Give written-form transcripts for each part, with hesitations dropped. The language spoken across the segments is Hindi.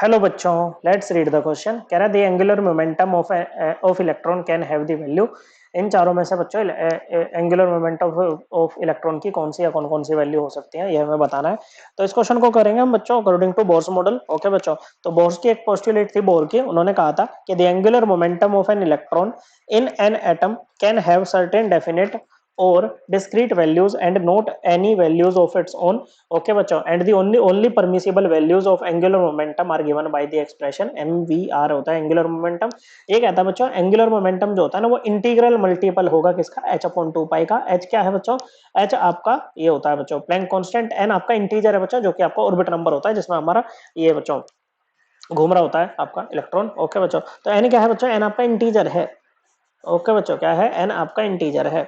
हेलो बच्चों, लेट्स रीड द क्वेश्चन। कह रहा है the angular momentum of electron can have the value. इन चारों में से बच्चों एंगुलर मोमेंटम ऑफ इलेक्ट्रॉन की कौन सी या कौन कौन सी वैल्यू हो सकती है, यह हमें बताना है। तो इस क्वेश्चन को करेंगे हम बच्चों according to Bohr's model. Okay बच्चों, तो बोर्स की एक पोस्टुलेट थी बोर की। उन्होंने कहा था कि the angular momentum of an electron in an atom can have certain definite or discrete values and not any values of its own. Okay बच्चों, and the only permissible values of angular momentum are given by the expression mvr होता है angular momentum। ये कहता है बच्चों angular momentum जो होता है ना वो इंटीग्रल मल्टीपल होगा किसका, h अपॉन 2 पाई का। h क्या है बच्चों, h आपका ये होता है बच्चों प्लैंक कांस्टेंट, n आपका इंटीजर है बच्चों जो कि आपका ऑर्बिट नंबर होता है जिसमें हमारा ये बच्चों घूम रहा होता है आपका इलेक्ट्रॉन। ओके बच्चों, तो n क्या है बच्चों, n आपका इंटीजर है। ओके बच्चों, क्या है, n आपका इंटीजर है।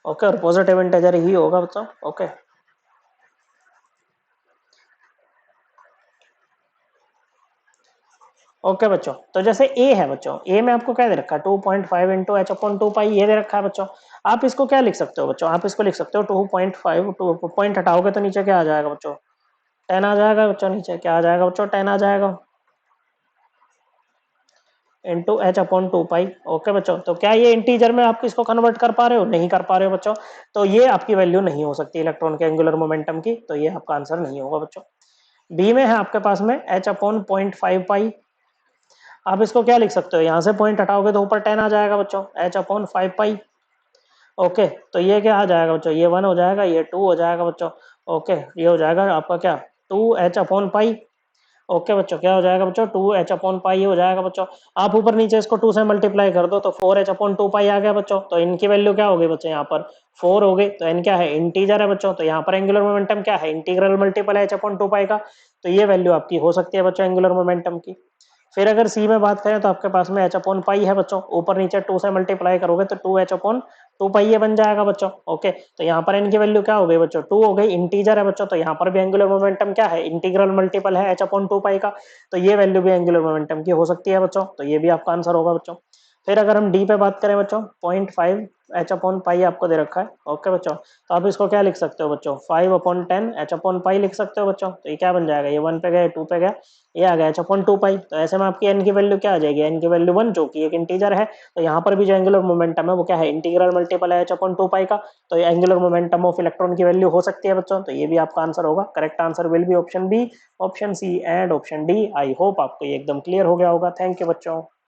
ओके, और पॉजिटिव इंटीजर ही होगा बच्चों। ओके ओके बच्चों, तो जैसे a है बच्चों, a में आपको क्या दे रखा है 2.5 इंटू एच अपॉन 2 पाई, ये दे रखा है बच्चों। आप इसको क्या लिख सकते हो बच्चों, आप इसको लिख सकते हो 2.5, पॉइंट हटाओगे तो नीचे क्या आ जाएगा बच्चों, 10 आ जाएगा बच्चों। नीचे क्या आ जाएगा बच्चों, 10 आ जाएगा इंटू एच अपॉन 2 पाई। ओके बच्चों, तो क्या ये इंटीजर में आप इसको कन्वर्ट कर पा रहे हो, नहीं कर पा रहे हो बच्चों। तो ये आपकी वैल्यू नहीं हो सकती इलेक्ट्रॉन के एंगुलर मोमेंटम की, तो ये आपका आंसर नहीं होगा बच्चों। बी में है आपके पास में एच अपॉन 0.5 पाई। आप इसको क्या लिख सकते हो, यहाँ से पॉइंट हटाओगे तो ऊपर 10 आ जाएगा बच्चों, एच अपॉन 5 पाई। ओके, तो ये क्या आ जाएगा बच्चों, ये 1 हो जाएगा, ये 2 हो जाएगा बच्चों। ओके, ये हो जाएगा आपका क्या 2h अपॉन पाई। ओके बच्चों, क्या हो जाएगा बच्चों 2h अपॉन पाई हो जाएगा बच्चों। आप ऊपर नीचे इसको 2 से मल्टीप्लाई कर दो तो 4h अपॉन 2 पाई आ गया बच्चों। तो इनकी वैल्यू क्या हो गई बच्चों, यहाँ पर 4 हो गई। तो n क्या है, इंटीजर है बच्चों। तो यहाँ पर एंगुलर मोमेंटम क्या है, इंटीग्रल मल्टीपल है h अपॉन 2 पाई का। तो ये वैल्यू आपकी हो सकती है बच्चों एंगुलर मोमेंटम की। फिर अगर सी में बात करें तो आपके पास में एच अपॉन पाई है बच्चों, ऊपर नीचे 2 से मल्टीप्लाई करोगे तो 2h अपॉन 2 पाई ये बन जाएगा बच्चों। ओके, तो यहाँ पर इनकी वैल्यू क्या हो गई बच्चों, 2 हो गई, इंटीजर है बच्चों। तो यहाँ पर भी एंगुलर मोमेंटम क्या है, इंटीग्रल मल्टीपल है h अपॉन 2 पाई का। तो ये वैल्यू भी एंगुलर मोमेंटम की हो सकती है बच्चों। तो ये भी आपका आंसर होगा बच्चों। फिर अगर हम डी पे बात करें बच्चों, 0.5 एच अपॉन पाई आपको दे रखा है। ओके बच्चों, तो आप इसको क्या लिख सकते हो बच्चों, 5 अपॉन 10 एच अपॉन पाई लिख सकते हो बच्चों। तो ये क्या बन जाएगा, ये 1 पे गया, 2 पे गया, ये आ गया एच अपॉन 2 पाई। तो ऐसे में आपकी एन की वैल्यू क्या आ जाएगी, एन की वैल्यू 1 जो कि एक इंटीजर है। तो यहाँ पर भी जो एंगुलर मोमेंटम है वो क्या है, इंटीग्रल मल्टीपल है एच अपॉन 2 पाई का। तो ये एंगुलर मोमेंटम ऑफ इलेक्ट्रॉन की वैल्यू हो सकती है बच्चों। तो ये भी आपका आंसर होगा। Correct answer will be option B, option C and option D. I hope आपको ये एकदम क्लियर हो गया होगा। थैंक यू बच्चों।